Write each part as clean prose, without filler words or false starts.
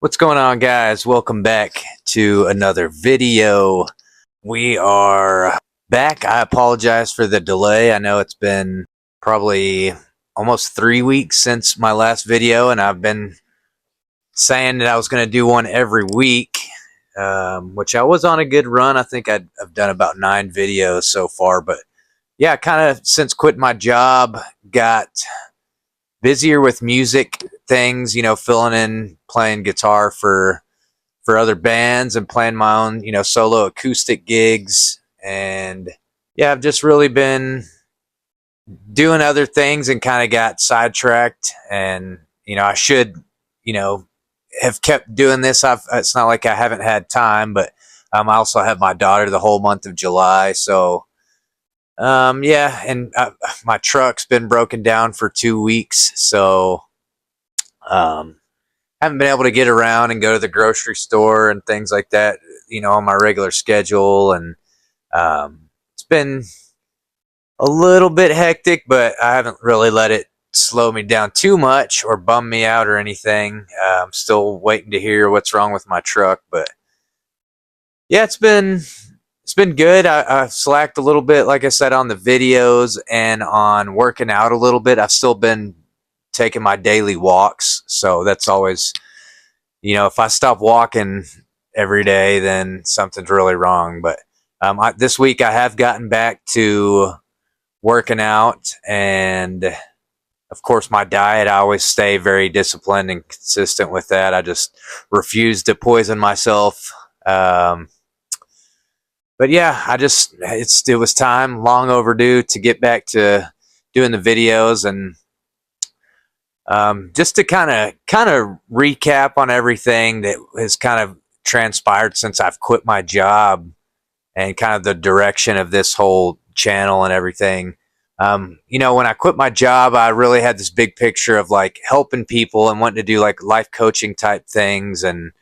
What's going on, guys? Welcome back to another video. We are back. I apologize for the delay. I know it's been probably almost 3 weeks since my last video, and I've been saying that I was going to do one every week, which I was on a good run. I think I've done about 9 videos so far, but yeah, kind of since quitting my job, got busier with music things, filling in, playing guitar for other bands and playing my own, solo acoustic gigs. And yeah, I've just really been doing other things and kind of got sidetracked. And, I should, have kept doing this. It's not like I haven't had time, but I also have my daughter the whole month of July. So, yeah, and my truck's been broken down for 2 weeks. So, haven't been able to get around and go to the grocery store and things like that, on my regular schedule. And it's been a little bit hectic, but I haven't really let it slow me down too much or bum me out or anything. I'm still waiting to hear what's wrong with my truck, but yeah, it's been good. I've slacked a little bit, like I said, on the videos and on working out a little bit. I've still been taking my daily walks, so that's always, if I stop walking every day, then something's really wrong. But this week I have gotten back to working out, and of course my diet, I always stay very disciplined and consistent with that. I just refuse to poison myself. But yeah, it was time, long overdue, to get back to doing the videos. And just to kind of recap on everything that has kind of transpired since I've quit my job and kind of the direction of this whole channel and everything. When I quit my job, I really had this big picture of like helping people and wanting to do like life coaching type things. And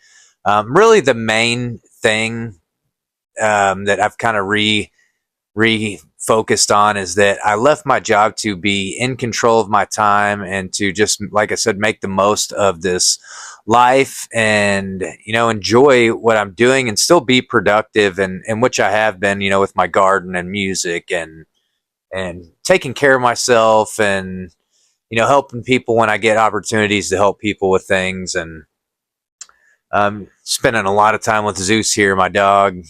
really the main thing that I've kind of refocused on is that I left my job to be in control of my time and to just, like I said, make the most of this life and, enjoy what I'm doing and still be productive, and which I have been, with my garden and music and taking care of myself and, helping people when I get opportunities to help people with things. And spending a lot of time with Zeus here, my dog.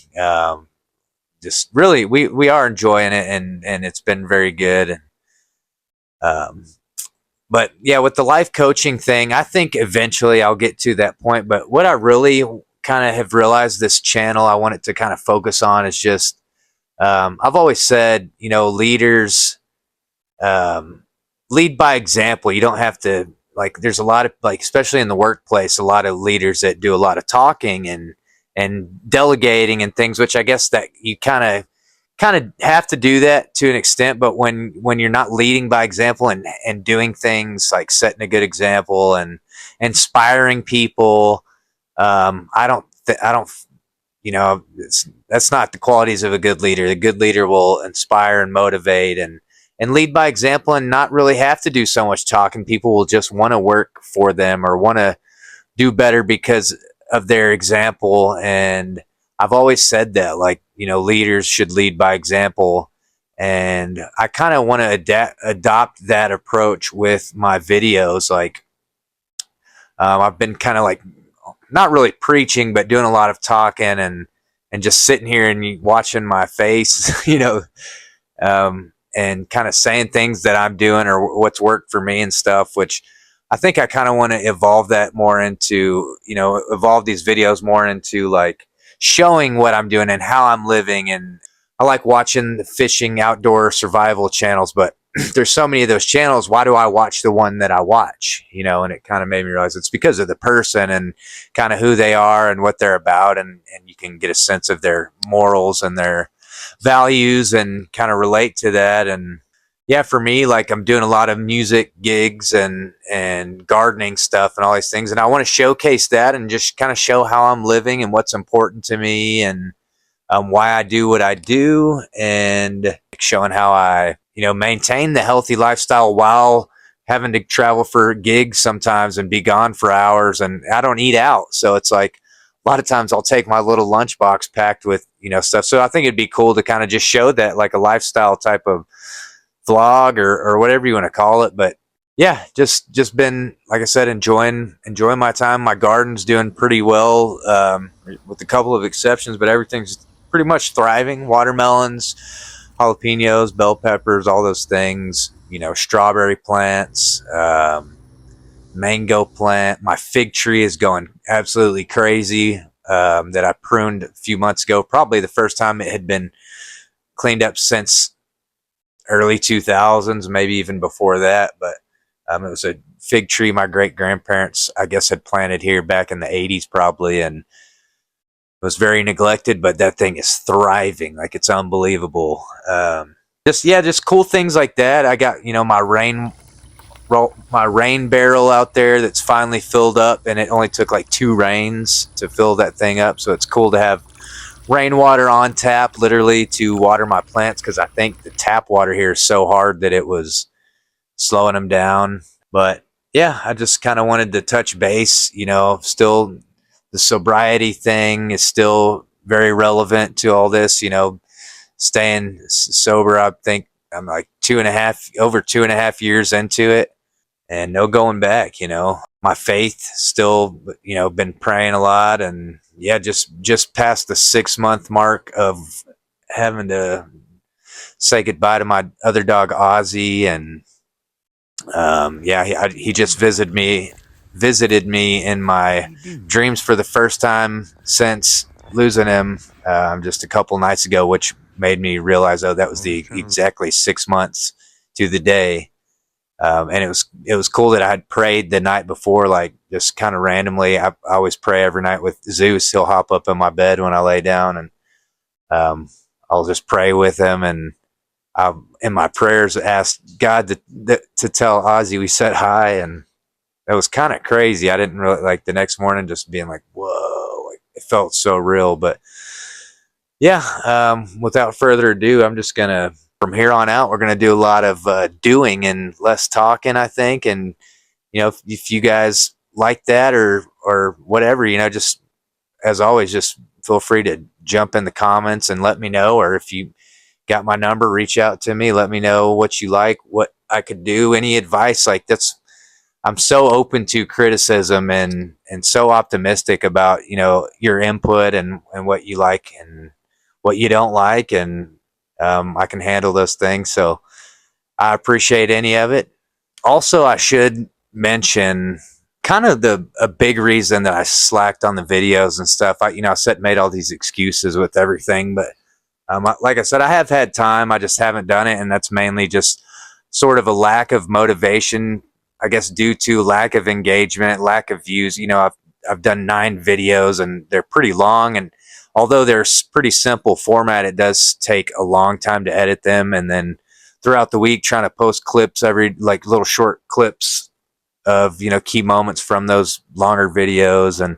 Just really, we are enjoying it, and it's been very good. But yeah, with the life coaching thing, I think eventually I'll get to that point. But what I really kind of have realized, this channel I want it to kind of focus on is just, I've always said, leaders lead by example. You don't have to, like, there's a lot of, like, especially in the workplace, a lot of leaders that do a lot of talking and delegating and things, which I guess that you kind of have to do that to an extent. But when you're not leading by example and doing things like setting a good example and inspiring people, I don't, that's not the qualities of a good leader. The good leader will inspire and motivate and lead by example and not really have to do so much talking. People will just want to work for them or want to do better because of their example. And I've always said that, like, leaders should lead by example. And I kind of want to adopt that approach with my videos. Like, I've been kind of like not really preaching, but doing a lot of talking and just sitting here and watching my face, and kind of saying things that I'm doing or what's worked for me and stuff, which I think I kind of want to evolve that more into, evolve these videos more into like showing what I'm doing and how I'm living. And I like watching the fishing, outdoor survival channels, but there's so many of those channels. Why do I watch the one that I watch? And it kind of made me realize it's because of the person and kind of who they are and what they're about. And you can get a sense of their morals and their values and kind of relate to that. And yeah, for me, like, I'm doing a lot of music gigs and gardening stuff and all these things. And I want to showcase that and just kind of show how I'm living and what's important to me and why I do what I do, and showing how I, maintain the healthy lifestyle while having to travel for gigs sometimes and be gone for hours, and I don't eat out. So it's like a lot of times I'll take my little lunchbox packed with, stuff. So I think it'd be cool to kind of just show that, like a lifestyle type of vlog or whatever you want to call it. But yeah, just been, like I said, enjoying my time. My garden's doing pretty well, with a couple of exceptions, but everything's pretty much thriving. Watermelons, jalapenos, bell peppers, all those things. Strawberry plants, mango plant. My fig tree is going absolutely crazy. That I pruned a few months ago, probably the first time it had been cleaned up since early 2000s, maybe even before that. But it was a fig tree my great grandparents, I guess, had planted here back in the 80s probably, and was very neglected, but that thing is thriving. Like, it's unbelievable. Just cool things like that. I got, my rain barrel out there that's finally filled up, and it only took like 2 rains to fill that thing up. So it's cool to have rainwater on tap, literally, to water my plants, because I think the tap water here is so hard that it was slowing them down. But yeah, I just kind of wanted to touch base. Still, the sobriety thing is still very relevant to all this. Staying sober, I think I'm like over 2.5 years into it, and no going back. My faith still, been praying a lot, and yeah, just past the 6-month mark of having to say goodbye to my other dog Ozzy. And he just visited me in my dreams for the first time since losing him, just a couple nights ago, which made me realize, that was the exactly 6 months to the day. And it was cool that I had prayed the night before, like just kind of randomly. I always pray every night with Zeus. He'll hop up in my bed when I lay down, and I'll just pray with him. And I, in my prayers, asked God to tell Ozzy we said hi, and it was kind of crazy. I didn't really, like, the next morning just being like, whoa, like, it felt so real. But yeah, without further ado, I'm just gonna, from here on out, we're gonna do a lot of doing and less talking, I think. And if you guys like that or whatever, just as always, just feel free to jump in the comments and let me know. Or if you got my number, reach out to me, let me know what you like, what I could do, any advice. Like, I'm so open to criticism and so optimistic about, your input and what you like and what you don't like. And I can handle those things. So I appreciate any of it. Also, I should mention kind of a big reason that I slacked on the videos and stuff. I made all these excuses with everything, but like I said, I have had time. I just haven't done it. And that's mainly just sort of a lack of motivation, I guess, due to lack of engagement, lack of views. I've done 9 videos, and they're pretty long. And although they're pretty simple format, it does take a long time to edit them. And then throughout the week, trying to post clips, like little short clips of, key moments from those longer videos. And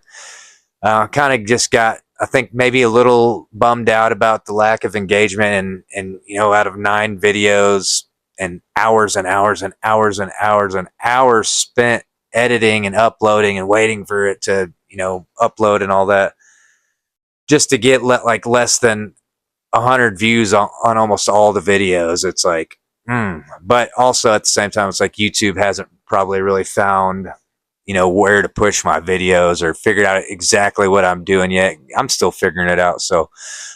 kind of just got, I think, maybe a little bummed out about the lack of engagement. And out of 9 videos and hours and hours and hours and hours and hours spent editing and uploading and waiting for it to, upload and all that, just to get like less than 100 views on almost all the videos. It's like, but also at the same time, it's like YouTube hasn't probably really found, where to push my videos or figured out exactly what I'm doing yet. I'm still figuring it out. So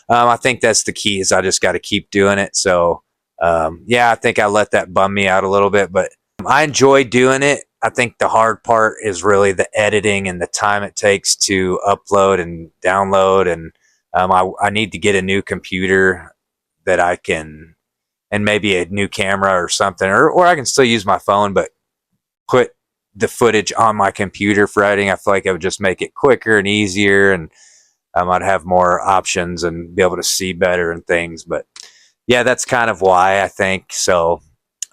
I think that's the key, is I just got to keep doing it. So I think I let that bum me out a little bit, but I enjoy doing it. I think the hard part is really the editing and the time it takes to upload and download. And I need to get a new computer that I can, and maybe a new camera or something, or I can still use my phone, but put the footage on my computer for editing. I feel like it would just make it quicker and easier, and I'd have more options and be able to see better and things. But yeah, that's kind of why, I think. So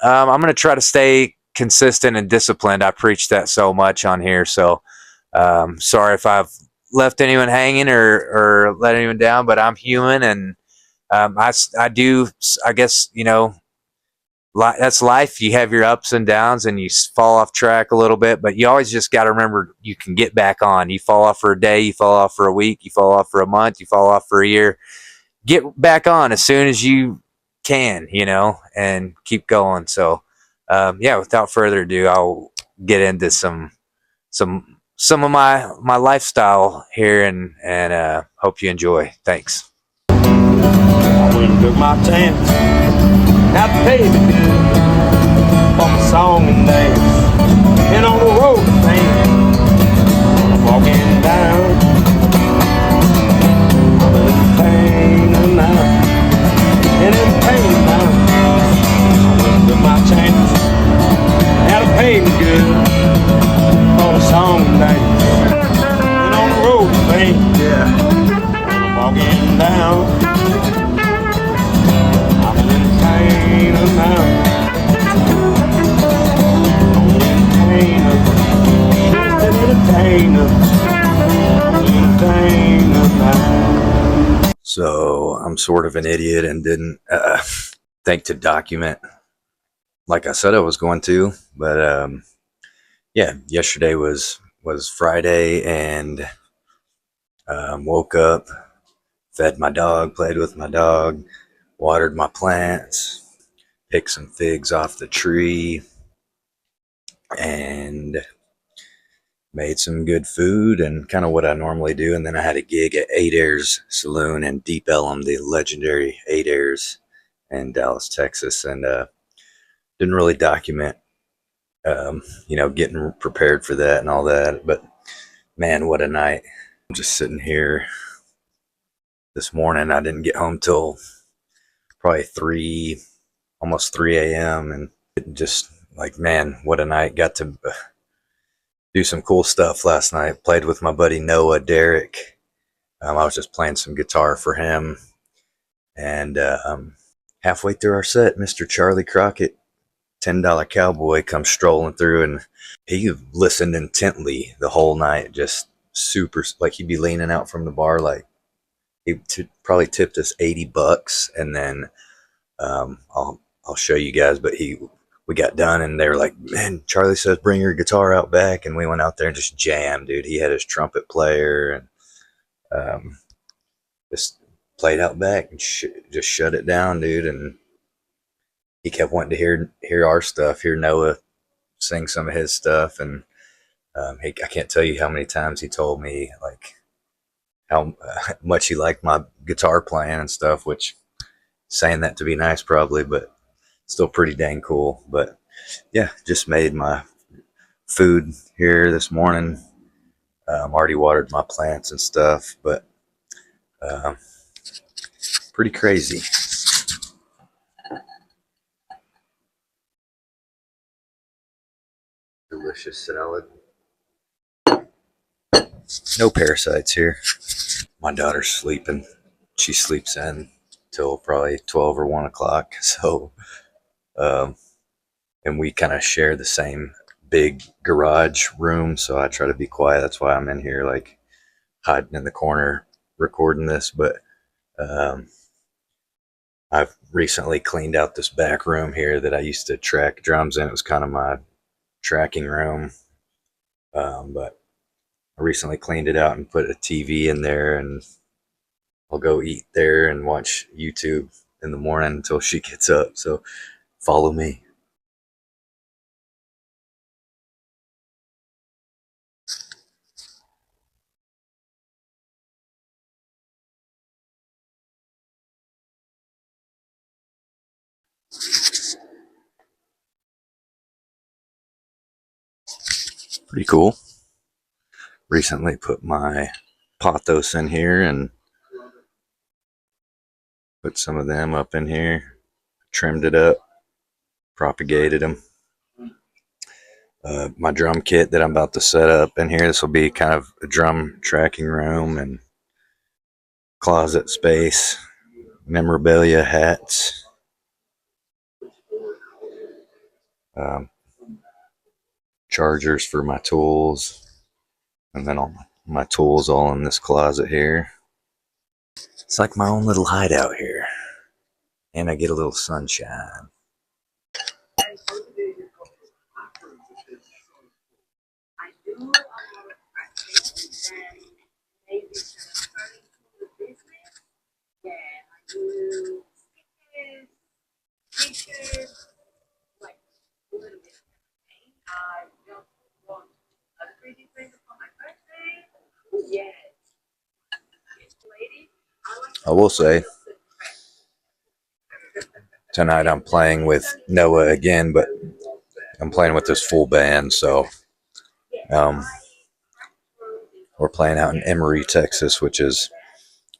I'm going to try to stay consistent and disciplined. I preach that so much on here. So sorry if I've left anyone hanging or let anyone down, but I'm human. And I do, I guess, that's life. You have your ups and downs, and you fall off track a little bit, but you always just got to remember you can get back on. You fall off for a day, you fall off for a week, you fall off for a month, you fall off for a year. Get back on as soon as you can, and keep going. So, yeah, without further ado, I'll get into some of my lifestyle here, and hope you enjoy. Thanks. I went and took my chance. Got paid me good for my song and dance. Been on the road, man, walking down. I'm in pain now, and in pain now. I went and took my chance. Got paid me good for my song and dance. Been on the road, man, yeah, walking down. So I'm sort of an idiot and didn't think to document like I said I was going to, but yeah, yesterday was Friday, and woke up, fed my dog, played with my dog, watered my plants, picked some figs off the tree, and made some good food and kind of what I normally do. And then I had a gig at 8 Airs Saloon in Deep Ellum, the legendary 8 Airs in Dallas, Texas, and didn't really document, getting prepared for that and all that. But man, what a night. I'm just sitting here this morning. I didn't get home till probably almost 3 a.m. and just like, man, what a night. Got to do some cool stuff last night. Played with my buddy Noah Derrick. I was just playing some guitar for him, and halfway through our set, Mr. Charley Crockett, $10 Cowboy, comes strolling through, and he listened intently the whole night. Just super, like he'd be leaning out from the bar, like he probably tipped us $80, and then I'll show you guys. But we got done, and they were like, man, Charley says bring your guitar out back, and we went out there and just jammed, dude. He had his trumpet player, and just played out back and just shut it down, dude. And he kept wanting to hear our stuff, hear Noah sing some of his stuff, and I can't tell you how many times he told me like how much he liked my guitar playing and stuff, which saying that to be nice probably, but still pretty dang cool. But yeah, just made my food here this morning. Already watered my plants and stuff, but pretty crazy. Delicious salad. No parasites here. My daughter's sleeping. She sleeps in till probably 12 or 1 o'clock. So, and we kind of share the same big garage room. So I try to be quiet. That's why I'm in here, like hiding in the corner recording this. But I've recently cleaned out this back room here that I used to track drums in. It was kind of my tracking room. But I recently cleaned it out and put a TV in there, and I'll go eat there and watch YouTube in the morning until she gets up. So follow me. Pretty cool. Recently put my pothos in here and put some of them up in here. Trimmed it up, propagated them. My drum kit that I'm about to set up in here. This will be kind of a drum tracking room and closet space. Memorabilia, hats. Chargers for my tools. And then all my tools all in this closet here. It's like my own little hideout here. And I get a little sunshine. I will say, tonight I'm playing with Noah again, but I'm playing with this full band, so um, we're playing out in Emory, Texas, which is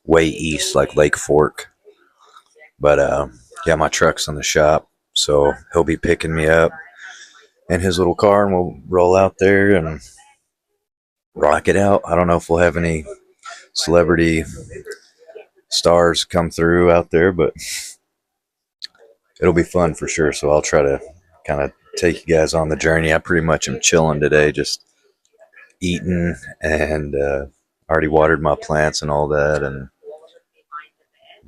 way east, like Lake Fork. But yeah, my truck's in the shop, so he'll be picking me up in his little car, and we'll roll out there and rock it out. I don't know if we'll have any celebrity stars come through out there, but it'll be fun for sure. So I'll try to kind of take you guys on the journey. I pretty much am chilling today, just eating, and already watered my plants and all that, and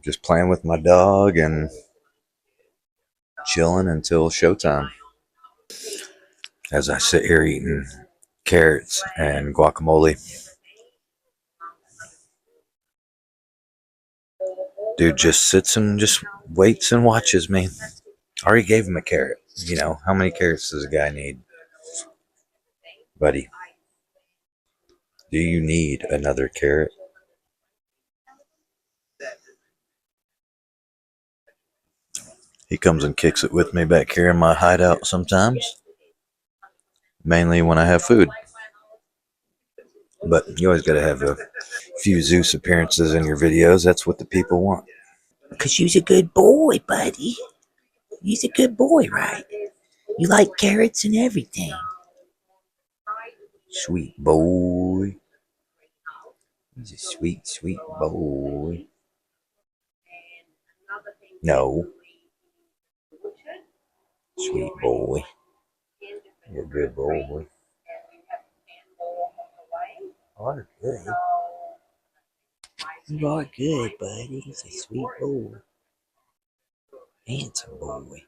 just playing with my dog and chilling until showtime as I sit here eating carrots and guacamole. Dude just sits and just waits and watches me. I already gave him a carrot. You know, how many carrots does a guy need? Buddy, do you need another carrot? He comes and kicks it with me back here in my hideout sometimes. Mainly when I have food. But you always got to have a few Zeus appearances in your videos. That's what the people want. Because you's a good boy, buddy. You's a good boy, right? You like carrots and everything. Sweet boy. He's a sweet, sweet boy. No. Sweet boy. You're a good boy. You are good. You are good, buddy. He's a sweet boy. Handsome boy.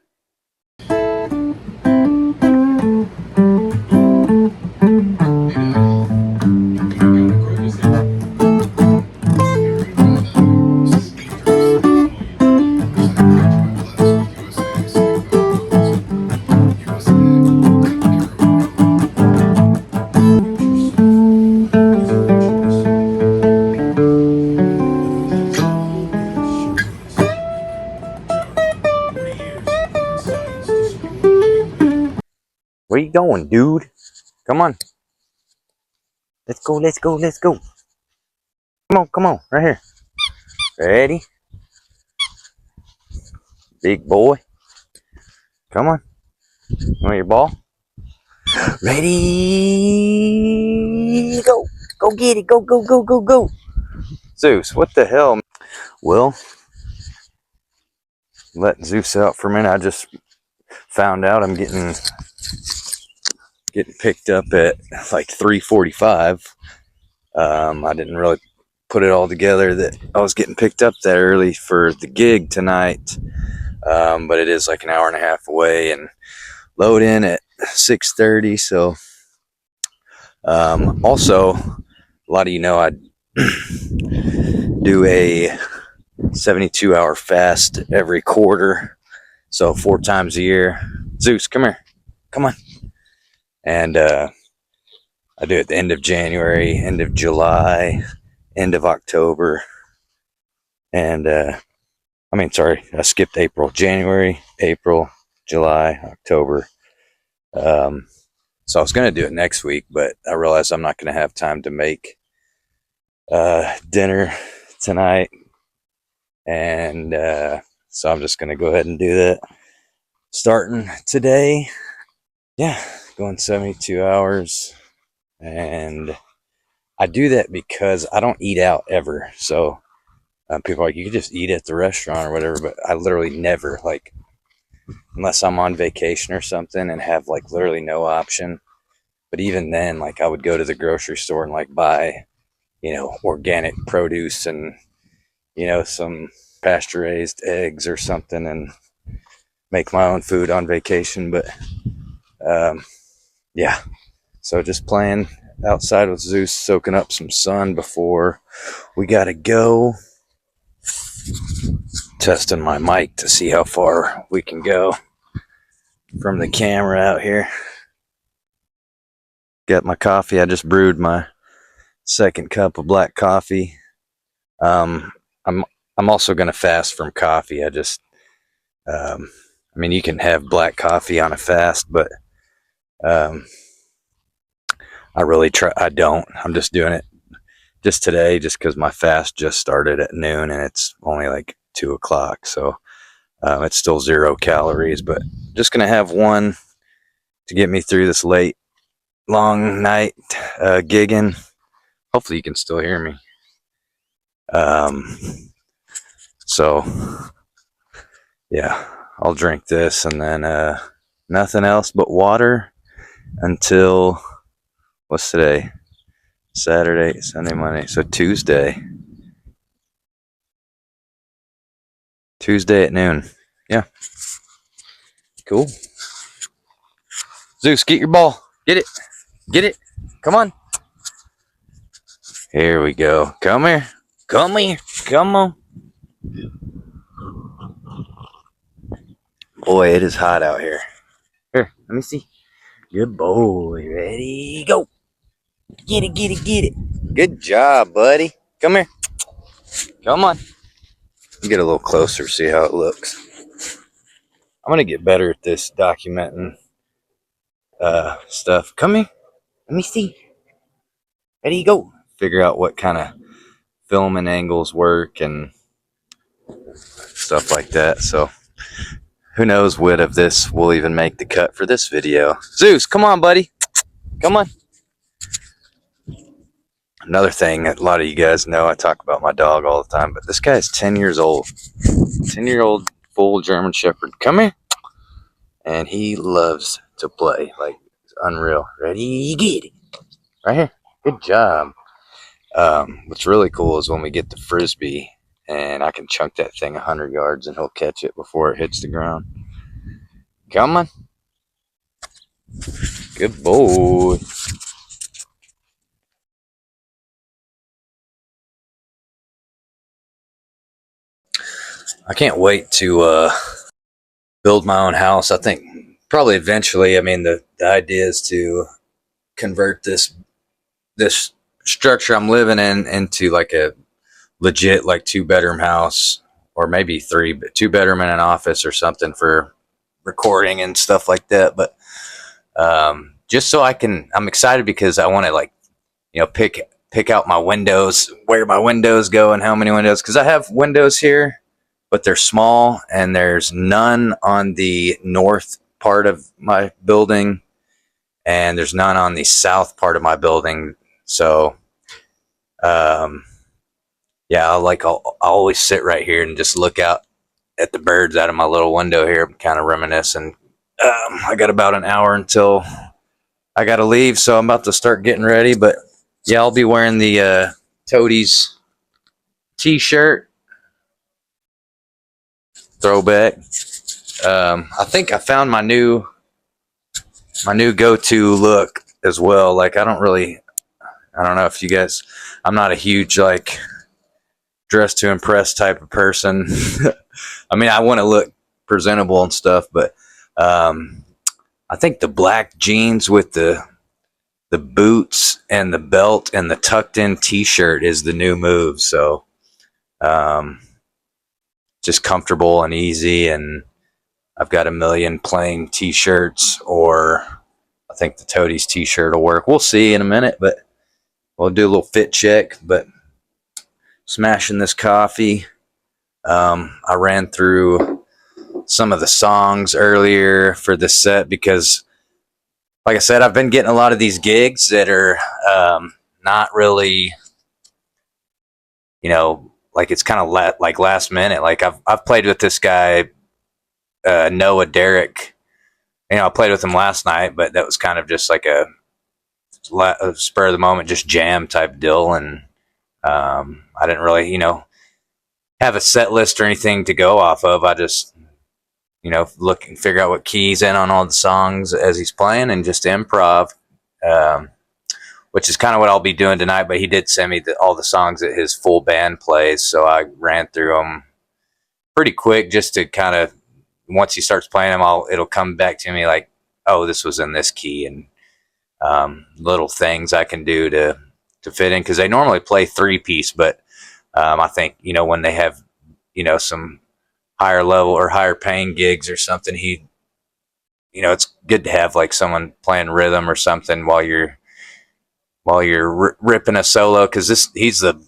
Where you going, dude? Come on. Let's go, let's go, let's go. Come on, right here. Ready? Big boy. Come on. You want your ball? Ready? Go. Go get it. Go, go, go, go, go. Zeus, what the hell? Well, let Zeus out for a minute. I just found out I'm getting picked up at like 3:45. I didn't really put it all together that I was getting picked up that early for the gig tonight, but it is like an hour and a half away, and load in at 6:30. So also, a lot of you know I do a 72-hour fast every quarter, so 4 times a year. Zeus, come here. Come on. And I do it at the end of January, end of July, end of October, and I skipped April. January, April, July, October. So I was going to do it next week, but I realized I'm not going to have time to make dinner tonight, and so I'm just going to go ahead and do that starting today. Yeah, going 72 hours, and I do that because I don't eat out ever. So people are like, you can just eat at the restaurant or whatever, but I literally never, like, unless I'm on vacation or something and have like literally no option. But even then, like, I would go to the grocery store and like buy, organic produce and, some pasture raised eggs or something and make my own food on vacation. But yeah, so just playing outside with Zeus, soaking up some sun before we gotta go. Testing my mic to see how far we can go from the camera out here. Got my coffee. I just brewed my second cup of black coffee. I'm also gonna fast from coffee. I mean, you can have black coffee on a fast, but um, I don't. I'm just doing it just today, just because my fast just started at noon and it's only like 2 o'clock. So it's still 0 calories, but just gonna have one to get me through this late, long night gigging. Hopefully, you can still hear me. Um, so yeah, I'll drink this and then nothing else but water until what's today? Saturday, Sunday, Monday. So Tuesday at noon. Yeah. Cool. Zeus, get your ball. Get it. Get it. Come on. Here we go. Come here. Come here. Come on. Boy, it is hot out here. Here, let me see. Good boy. Ready, go. Get it, get it, get it. Good job, buddy. Come here. Come on. Get a little closer, see how it looks. I'm going to get better at this documenting stuff. Come here. Let me see. Ready, go. Figure out what kind of filming angles work and stuff like that. So who knows what of this will even make the cut for this video. Zeus, come on, buddy. Come on. Another thing that a lot of you guys know, I talk about my dog all the time, but this guy is 10 years old. 10-year-old full German Shepherd. Come here. And he loves to play. Like, it's unreal. Ready, get it. Right here. Good job. What's really cool is when we get the Frisbee and I can chunk that thing 100 yards and he'll catch it before it hits the ground. Come on. Good boy. I can't wait to build my own house. I think probably eventually, I mean, the idea is to convert this structure I'm living in into like a legit like 2-bedroom house, or maybe 3, but 2-bedroom and an office or something for recording and stuff like that. But just so I'm excited because I want to, like, you know, pick out my windows, where my windows go and how many windows, because I have windows here, but they're small and there's none on the north part of my building and there's none on the south part of my building. So yeah, I'll always sit right here and just look out at the birds out of my little window here. I'm kind of reminiscing. I got about an hour until I got to leave, so I'm about to start getting ready. But yeah, I'll be wearing the Toadies t-shirt. Throwback. I think I found my new go-to look as well. Like, I don't know if you guys, I'm not a huge like dress to impress type of person. I mean, I want to look presentable and stuff, but I think the black jeans with the boots and the belt and the tucked in t-shirt is the new move. So just comfortable and easy, and I've got a million plain t-shirts, or I think the Toadies t-shirt will work. We'll see in a minute, but we'll do a little fit check. But smashing this coffee. I ran through some of the songs earlier for this set because, like I said, I've been getting a lot of these gigs that are not really, you know, like it's kind of like last minute. Like I've played with this guy, Noah Derrick. You know, I played with him last night, but that was kind of just like a spur of the moment, just jam type deal. And I didn't really, you know, have a set list or anything to go off of. I just, you know, look and figure out what keys in on all the songs as he's playing and just improv, which is kind of what I'll be doing tonight. But he did send me all the songs that his full band plays, so I ran through them pretty quick just to kind of, once he starts playing them, it'll come back to me like, oh, this was in this key, and little things I can do to to fit in, because they normally play 3-piece, but I think, when they have, some higher level or higher paying gigs or something, it's good to have like someone playing rhythm or something while you're ripping a solo, because he's the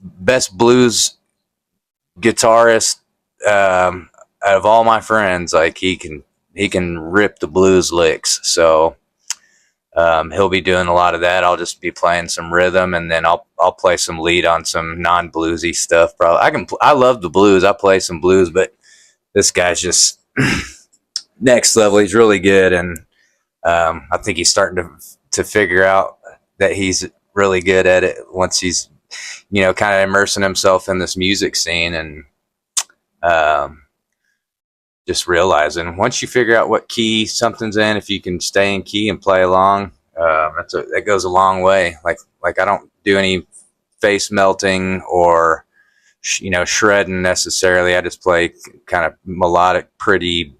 best blues guitarist out of all my friends. Like he can rip the blues licks. So he'll be doing a lot of that. I'll just be playing some rhythm, and then I'll play some lead on some non-bluesy stuff. Probably I love the blues. I play some blues, but this guy's just next level. He's really good, and I think he's starting to figure out that he's really good at it once he's kind of immersing himself in this music scene, and just realizing once you figure out what key something's in, if you can stay in key and play along, that goes a long way. Like I don't do any face melting or shredding necessarily. I just play kind of melodic, pretty,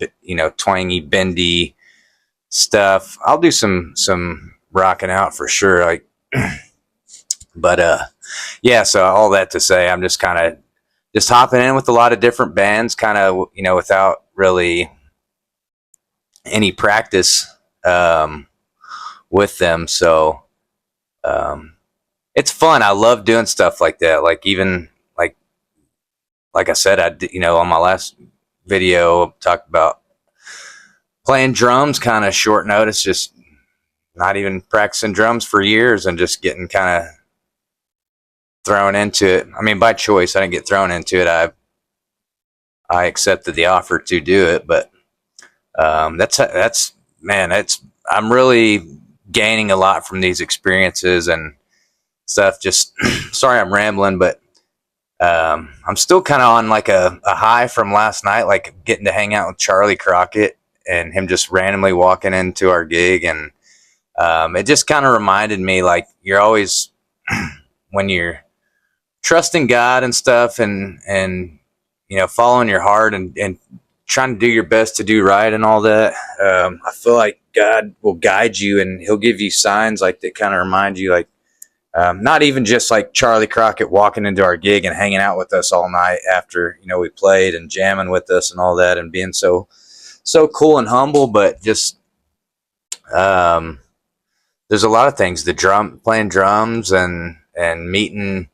twangy, bendy stuff. I'll do some rocking out for sure. Like, but yeah. So all that to say, I'm just kind of just hopping in with a lot of different bands, kind of without really any practice with them. So it's fun. I love doing stuff like that. Like even like I said, on my last video, I talked about playing drums kind of short notice, just not even practicing drums for years and just getting kind of thrown into it. I mean, by choice. I didn't get thrown into it. I accepted the offer to do it, but that's I'm really gaining a lot from these experiences and stuff. Just sorry I'm rambling, but I'm still kind of on like a high from last night, like getting to hang out with Charley Crockett and him just randomly walking into our gig, and it just kind of reminded me, like, you're always when you're trusting God and stuff, and following your heart and trying to do your best to do right and all that. I feel like God will guide you, and he'll give you signs like that kind of remind you, like, not even just like Charley Crockett walking into our gig and hanging out with us all night after, we played, and jamming with us and all that, and being so cool and humble, but just, there's a lot of things, playing drums and meeting,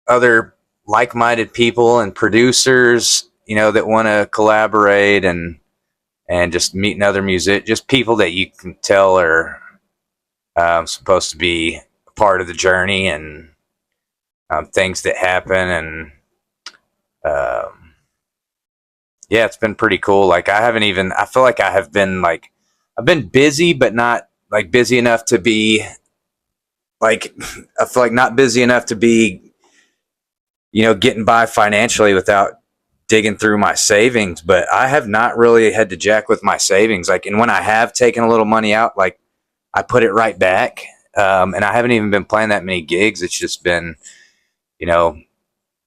other like-minded people and producers, that want to collaborate, and just meeting other just people that you can tell are supposed to be a part of the journey, and things that happen, and yeah, it's been pretty cool. Like I feel like I've been busy, but not like busy enough to be like, I feel like not busy enough to be, getting by financially without digging through my savings. But I have not really had to jack with my savings. Like, and when I have taken a little money out, like, I put it right back. And I haven't even been playing that many gigs. It's just been,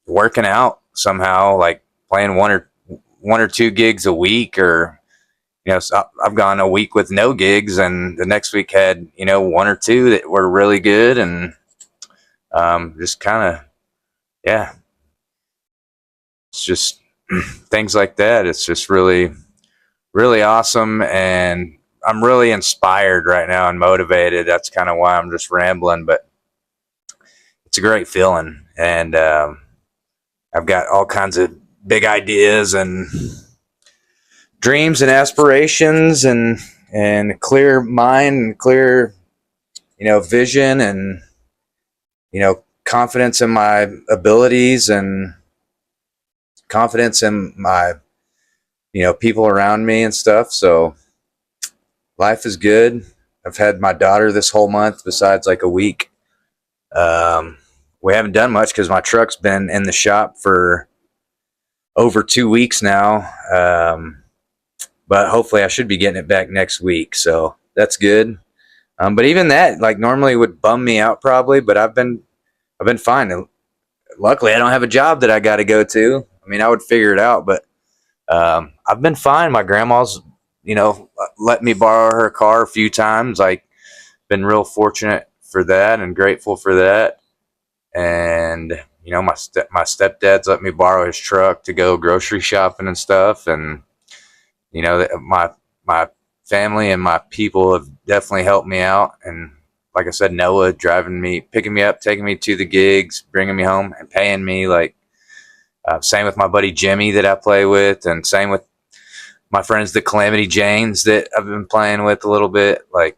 working out somehow, like playing one or two gigs a week, or, so I've gone a week with no gigs, and the next week had, one or two that were really good, and just kind of, yeah, it's just things like that. It's just really, really awesome, and I'm really inspired right now and motivated. That's kind of why I'm just rambling, but it's a great feeling, and I've got all kinds of big ideas and dreams and aspirations, and a clear mind and clear, vision, and, confidence in my abilities, and confidence in my, people around me and stuff. So life is good. I've had my daughter this whole month, besides like a week. We haven't done much because my truck's been in the shop for over 2 weeks now. But hopefully I should be getting it back next week. So that's good. But even that, like, normally would bum me out probably, but I've been fine. Luckily I don't have a job that I got to go to. I mean, I would figure it out, but I've been fine. My grandma's, let me borrow her car a few times. Like, been real fortunate for that and grateful for that. And you know, my stepdad's let me borrow his truck to go grocery shopping and stuff. And you know, my family and my people have definitely helped me out. And like I said, Noah driving me, picking me up, taking me to the gigs, bringing me home, and paying me. Like same with my buddy Jimmy that I play with, and same with my friends the Calamity Janes that I've been playing with a little bit. Like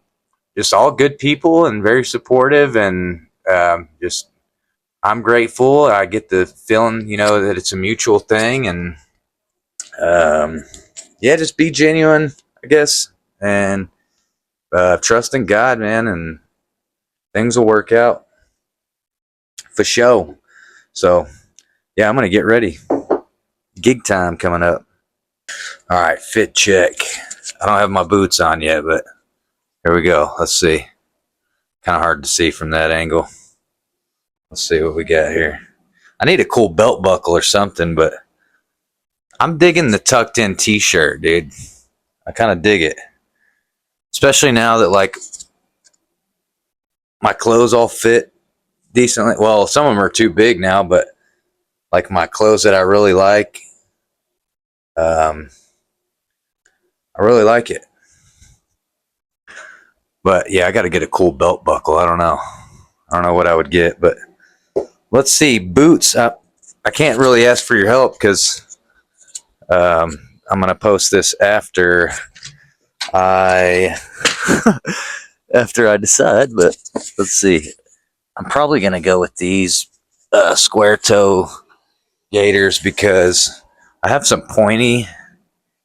just all good people and very supportive, and just I'm grateful. I get the feeling, you know, that it's a mutual thing, and yeah, just be genuine, I guess, and trust in God, man, and things will work out for sure. So yeah, I'm gonna get ready. Gig time coming up. All right, fit check. I don't have my boots on yet, but here we go. Let's see. Kind of hard to see from that angle. Let's see what we got here. I need a cool belt buckle or something, but I'm digging the tucked in t-shirt, dude. I kind of dig it. Especially now that like my clothes all fit decently. Well, some of them are too big now, but like my clothes that I really like, I really like it. But yeah, I got to get a cool belt buckle. I don't know what I would get, but let's see. Boots. I can't really ask for your help because I'm gonna post this after I after I decide. But let's see. I'm probably gonna go with these square toe gaiters because I have some pointy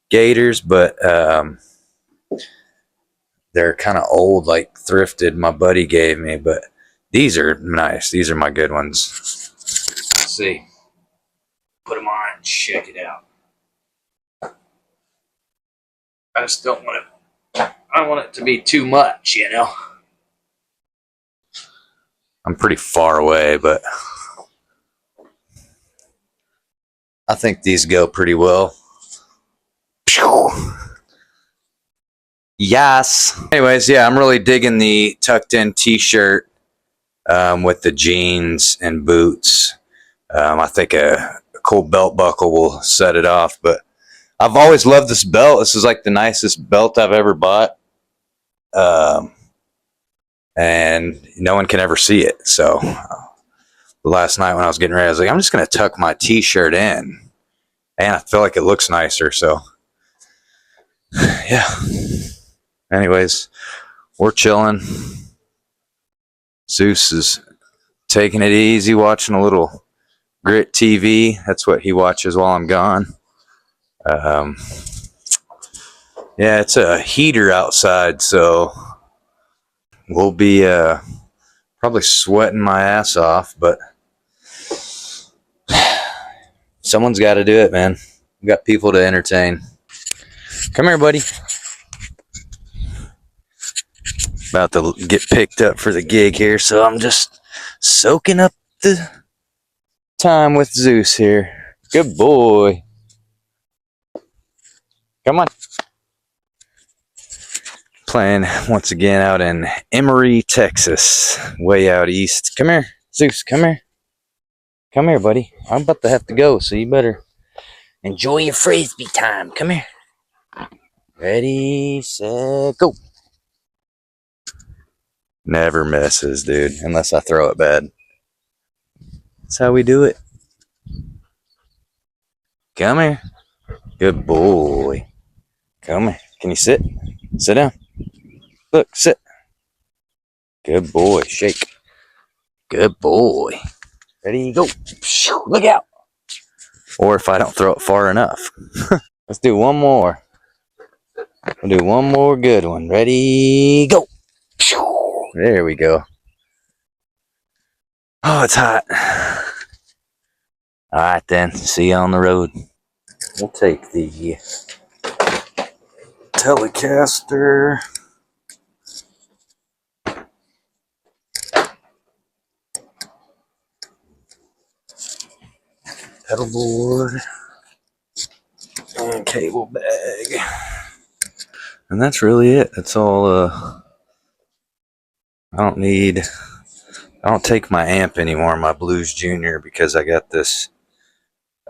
gaiters, but they're kind of old, like thrifted. My buddy gave me, but these are nice. These are my good ones. Let's see. Put them on and check it out. I just don't want it. I don't want it to be too much, you know. I'm pretty far away, but I think these go pretty well. Yes. Anyways, yeah, I'm really digging the tucked in t-shirt with the jeans and boots. I think a cool belt buckle will set it off, but I've always loved this belt. This is like the nicest belt I've ever bought. And no one can ever see it. So last night when I was getting ready, I was like, I'm just going to tuck my t-shirt in. And I feel like it looks nicer. So yeah. Anyways, we're chilling. Zeus is taking it easy, watching a little Grit TV. That's what he watches while I'm gone. Yeah, it's a heater outside, so we'll be probably sweating my ass off, but someone's got to do it, man. We got people to entertain. Come here, buddy. About to get picked up for the gig here, so I'm just soaking up the time with Zeus here. Good boy. Come on. Playing once again out in Emory, Texas, way out east. Come here, Zeus. Come here. Come here, buddy. I'm about to have to go, so you better enjoy your frisbee time. Come here. Ready, set, go. Never misses, dude, unless I throw it bad. That's how we do it. Come here. Good boy. Come here. Can you sit? Sit down. Look, sit. Good boy. Shake. Good boy. Ready, go. Look out. Or if I don't throw it far enough. Let's do one more. We'll do one more good one. Ready, go. There we go. Oh, it's hot. All right, then. See you on the road. We'll take the Telecaster. Pedal board. And cable bag. And that's really it. That's all I don't take my amp anymore, my Blues Junior, because I got this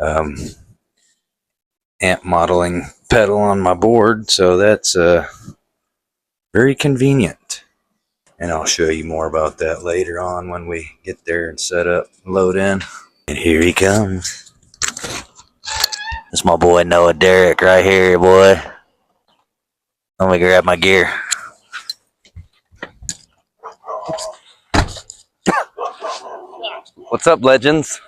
amp modeling pedal on my board, so that's very convenient. And I'll show you more about that later on when we get there and set up, load in. And here he comes. That's my boy Noah Derrick right here, boy. Let me grab my gear. What's up, legends?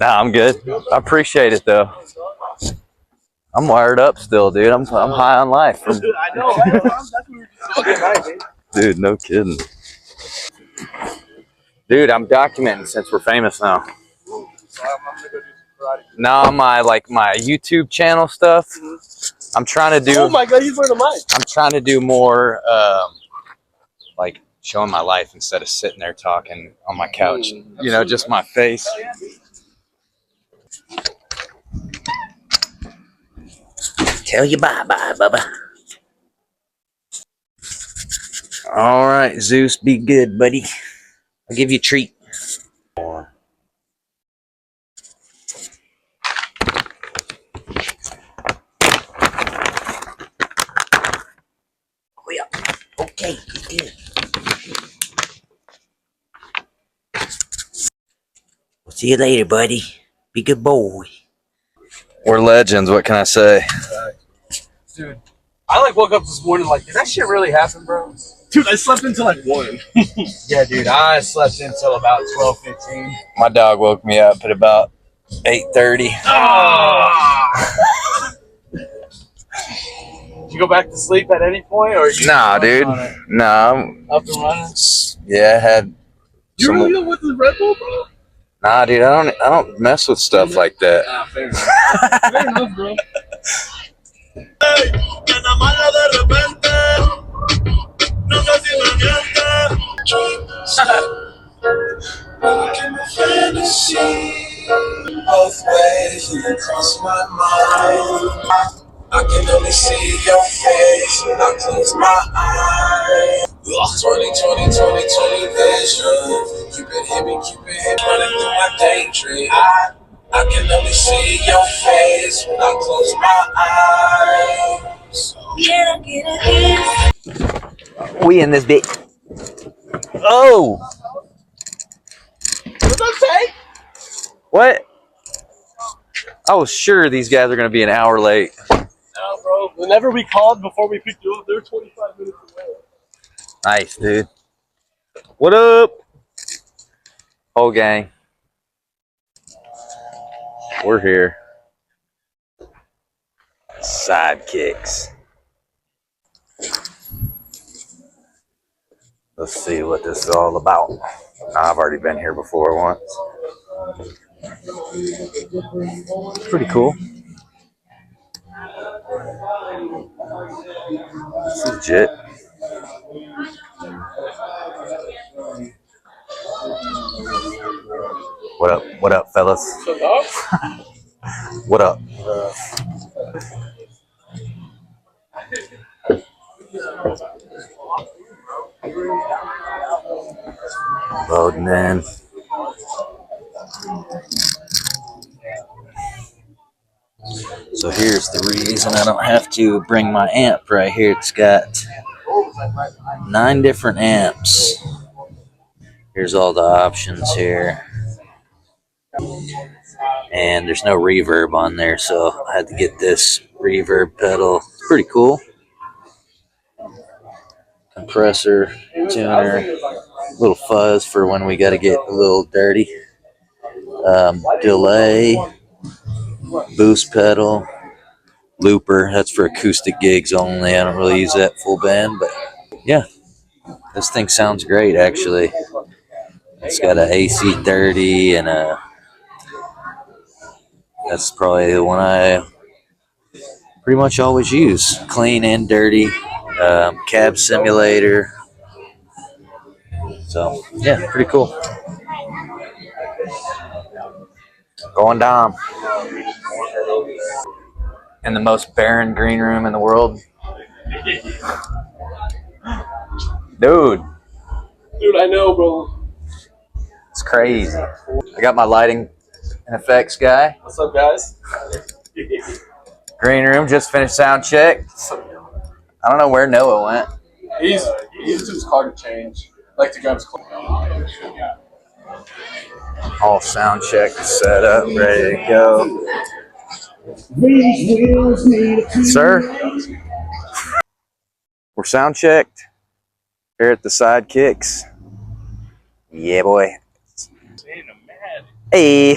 Nah, I'm good. I appreciate it though. I'm wired up still, dude. I'm high on life. I know. That's what we were just talking about, dude. Dude, no kidding. Dude, I'm documenting since we're famous now. I'm gonna go do some karate. Now my YouTube channel stuff. I'm trying to do. Oh my god, he's wearing a mic. I'm trying to do more like showing my life instead of sitting there talking on my couch. You know, just my face. Tell you bye-bye, Bubba. All right, Zeus, be good, buddy. I'll give you a treat. Oh, yeah. Okay, good. We'll see you later, buddy. Be a good boy. We're legends, what can I say? Dude, I woke up this morning did that shit really happen, bro? Dude, I slept until 1. Yeah, dude, I slept until about 12:15. My dog woke me up at about 8:30. Oh! Did you go back to sleep at any point, or Nah, dude. Nah, I'm up and running? Yeah, I had. You really don't with the Red Bull, bro? Nah, dude, I don't mess with stuff like that. Nah, fair enough. Fair enough, bro. Both ways you cross my mind. I can only see your face when I close my eyes. 20, vision. Keep it hit, running through my daydream. I can only see your face when I close my eyes. We in this bit. Oh! What's that say? What? I was sure these guys are going to be an hour late. No, bro. Whenever we called before we picked you up, they were 25 minutes away. Nice, dude. What up? Whole gang. We're here. Sidekicks. Let's see what this is all about. I've already been here before once. It's pretty cool. This is legit. What up? What up, fellas? What up? Loading in. So here's the reason I don't have to bring my amp right here. It's got 9 different amps. Here's all the options here. And there's no reverb on there, so I had to get this reverb pedal. It's pretty cool. Compressor, tuner, little fuzz for when we got to get a little dirty. Delay, boost pedal, looper. That's for acoustic gigs only. I don't really use that full band, but yeah, this thing sounds great actually. It's got an AC30 and that's probably the one I pretty much always use. Clean and dirty. Cab simulator. So yeah, pretty cool. Going down. In the most barren green room in the world. Dude. Dude, I know, bro. It's crazy. I got my lighting and effects guy. What's up, guys? Green room, just finished sound check. I don't know where Noah went. He's to his car to change. Like to grab his clothes. All sound checked, set up, ready to go. Sir, we're sound checked here at the Sidekicks. Yeah, boy. Hey.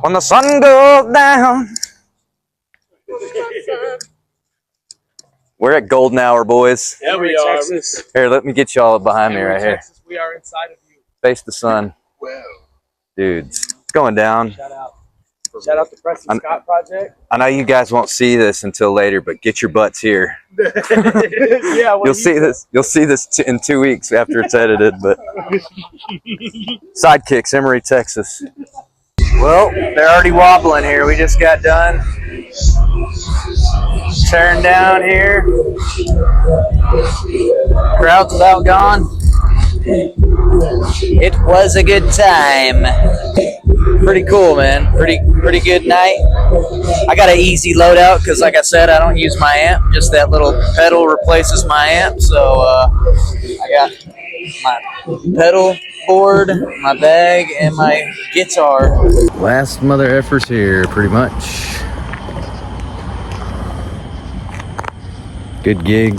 When the sun goes down. We're at golden hour, boys. Yeah, we are. Here, let me get y'all behind me right here. We are inside of you. Face the sun. Wow. Dudes, it's going down. Shout out to Preston Scott Project. I know you guys won't see this until later, but get your butts here. Yeah, You'll see this. You'll see this in 2 weeks after it's edited. But Sidekicks, Emory, Texas. Well, they're already wobbling here. We just got done tearing down here. Crowd's about gone. It was a good time. Pretty cool, man. Pretty good night. I got an easy loadout because, like I said, I don't use my amp. Just that little pedal replaces my amp. So I got my pedal board, my bag, and my guitar. Last mother efforts here, pretty much. Good gig.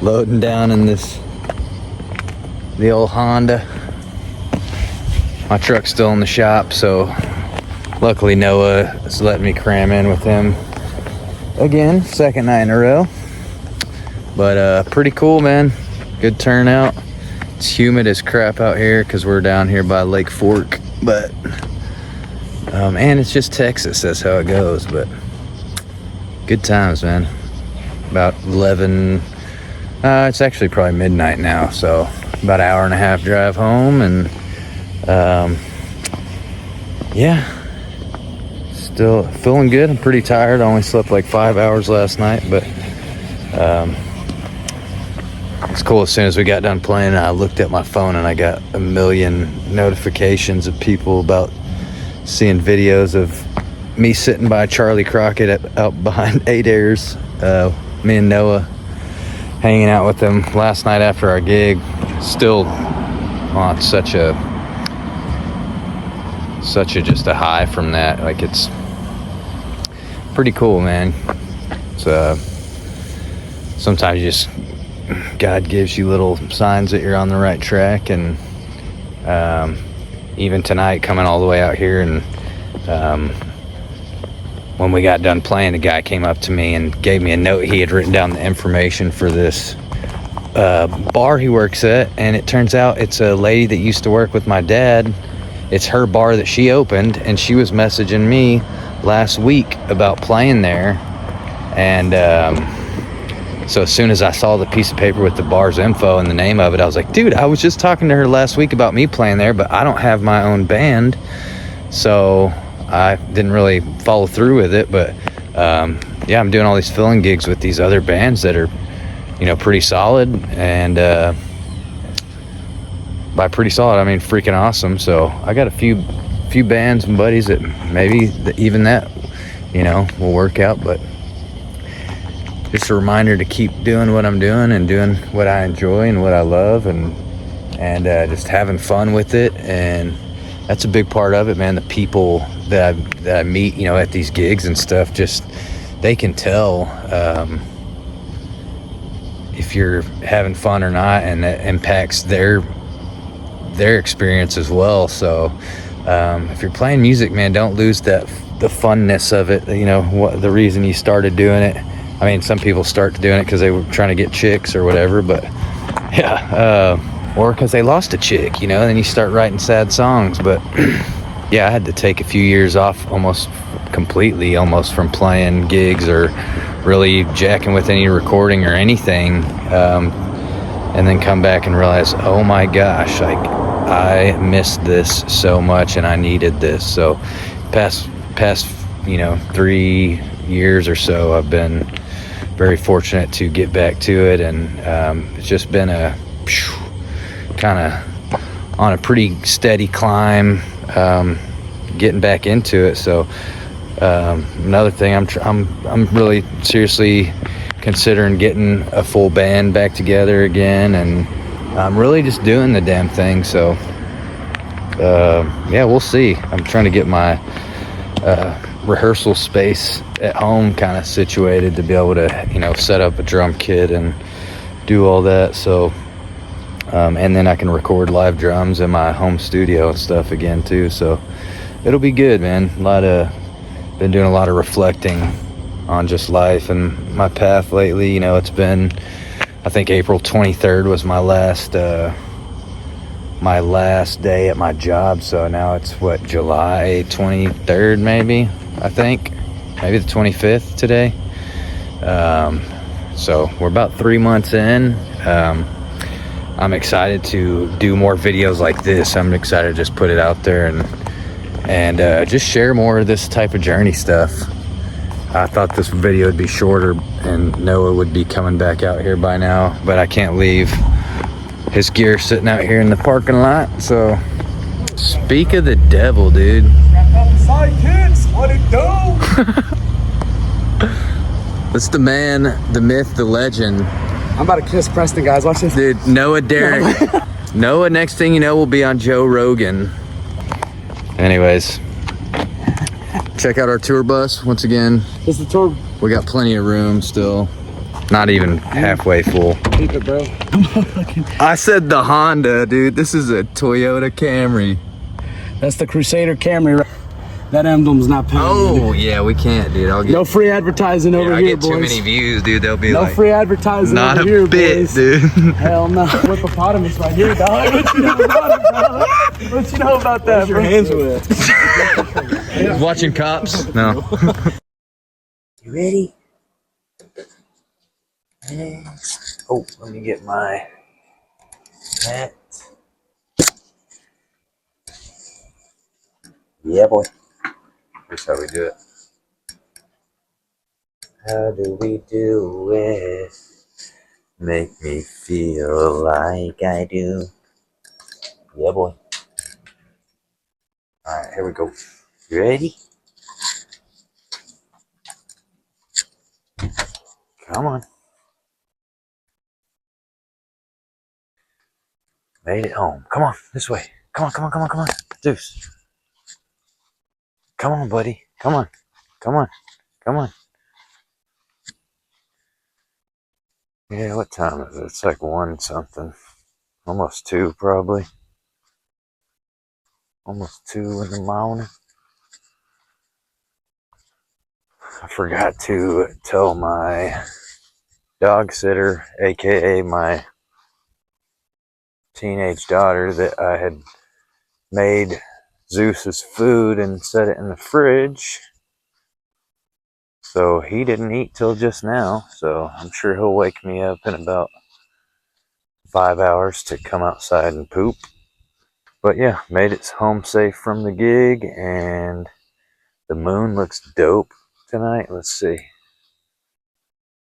Loading down in the old Honda. My truck's still in the shop, so luckily Noah is letting me cram in with him again, second night in a row. But pretty cool, man. Good turnout. It's humid as crap out here because we're down here by Lake Fork, but and it's just Texas, that's how it goes. But good times, man. About 11, it's actually probably midnight now, so about an hour and a half drive home. And yeah, still feeling good. I'm pretty tired. I only slept like 5 hours last night, but it's cool. As soon as we got done playing, I looked at my phone and I got a million notifications of people about seeing videos of me sitting by Charley Crockett out behind Adair's. Me and Noah hanging out with them last night after our gig. Still, it's such a just a high from that. Like, it's pretty cool, man. It's sometimes you just, God gives you little signs that you're on the right track. And even tonight, coming all the way out here, and when we got done playing, the guy came up to me and gave me a note. He had written down the information for this bar he works at, and it turns out it's a lady that used to work with my dad. It's her bar that she opened, and she was messaging me last week about playing there. And so as soon as I saw the piece of paper with the bar's info and the name of it, I was like, dude, I was just talking to her last week about me playing there, but I don't have my own band, so I didn't really follow through with it. But yeah, I'm doing all these filling gigs with these other bands that are, pretty solid. And by pretty solid, I mean freaking awesome. So I got a few bands and buddies that maybe even that, will work out. But just a reminder to keep doing what I'm doing and doing what I enjoy and what I love, and just having fun with it. And that's a big part of it, man. The people that I meet, at these gigs and stuff, just, they can tell if you're having fun or not, and that impacts their experience as well. So if you're playing music, man, don't lose the funness of it. What the reason you started doing it. I mean, some people start doing it because they were trying to get chicks or whatever, but yeah, or because they lost a chick, then you start writing sad songs. But yeah, I had to take a few years off almost completely from playing gigs or really jacking with any recording or anything, and then come back and realize, oh my gosh, like, I missed this so much and I needed this. So past 3 years or so, I've been very fortunate to get back to it, and it's just been kind of on a pretty steady climb, getting back into it. So another thing, I'm really seriously considering getting a full band back together again, and I'm really just doing the damn thing. So yeah, we'll see. I'm trying to get my rehearsal space at home kind of situated to be able to, you know, set up a drum kit and do all that. So and then I can record live drums in my home studio and stuff again too. So it'll be good, man. Been doing a lot of reflecting on just life and my path lately. You know, it's been, I think April 23rd was my last day at my job. So now it's what, July 23rd, maybe, I think, maybe the 25th today. So we're about 3 months in. I'm excited to do more videos like this. I'm excited to just put it out there and just share more of this type of journey stuff. I thought this video would be shorter and Noah would be coming back out here by now, but I can't leave his gear sitting out here in the parking lot. So speak of the devil, dude. Sorry, kids. What it do? That's the man, the myth, the legend. I'm about to kiss Preston, guys. Watch this. Dude, Noah Derrick. Noah, next thing you know, will be on Joe Rogan. Anyways, check out our tour bus once again. This is the tour. We got plenty of room still. Not even halfway full. Keep it, bro. I said the Honda, dude. This is a Toyota Camry. That's the Crusader Camry. That emblem's not paying. Oh, yeah, we can't, dude. I'll get No free advertising over I here, get boys. too many views, dude. They'll be No like, free advertising not over a here, bit, boys. dude. Hell no. Hippopotamus right here, dog. What you know about it, dog? What you know about that, bro? Your hands with. Watching Cops? No. You ready? Oh, let me get my hat. Yeah, boy. Here's how we do it. How do we do it? Make me feel like I do. Yeah, boy. Alright, here we go. You ready? Come on. Made it home. Come on, this way. Come on. Zeus. Come on, buddy. Come on. Yeah, what time is it? It's like 1 something. Almost 2, probably. Almost 2 in the morning. I forgot to tell my dog sitter, aka my teenage daughter, that I had made Zeus's food and set it in the fridge. So he didn't eat till just now. So I'm sure he'll wake me up in about 5 hours to come outside and poop. But yeah, made it home safe from the gig, and the moon looks dope tonight. Let's see.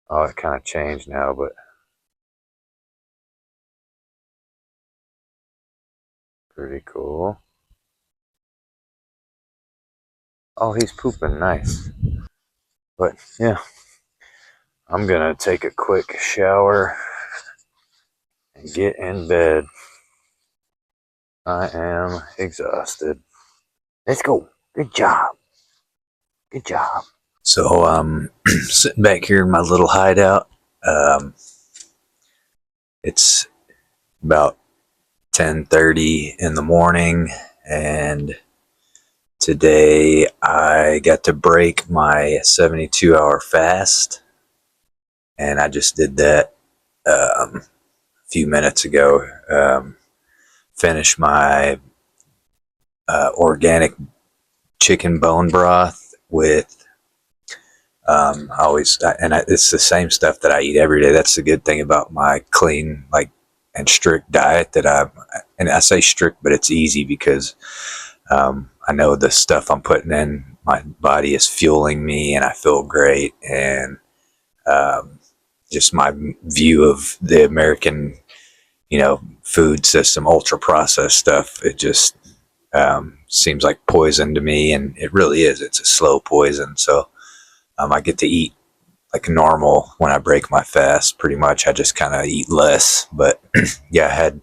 Oh, it kind of changed now, but pretty cool. Oh, he's pooping nice. But yeah, I'm gonna take a quick shower and get in bed. I am exhausted. Let's go. Good job. So sitting back here in my little hideout. It's about 10:30 in the morning, and today I got to break my 72-hour fast, and I just did that a few minutes ago. Finished my organic chicken bone broth with it's the same stuff that I eat every day. That's the good thing about my clean, and strict diet, that I say strict, but it's easy because I know the stuff I'm putting in my body is fueling me, and I feel great. And just my view of the American food system, ultra processed stuff. It just seems like poison to me, and it really is. It's a slow poison. So I get to eat like normal when I break my fast. Pretty much, I just kind of eat less. But yeah, I had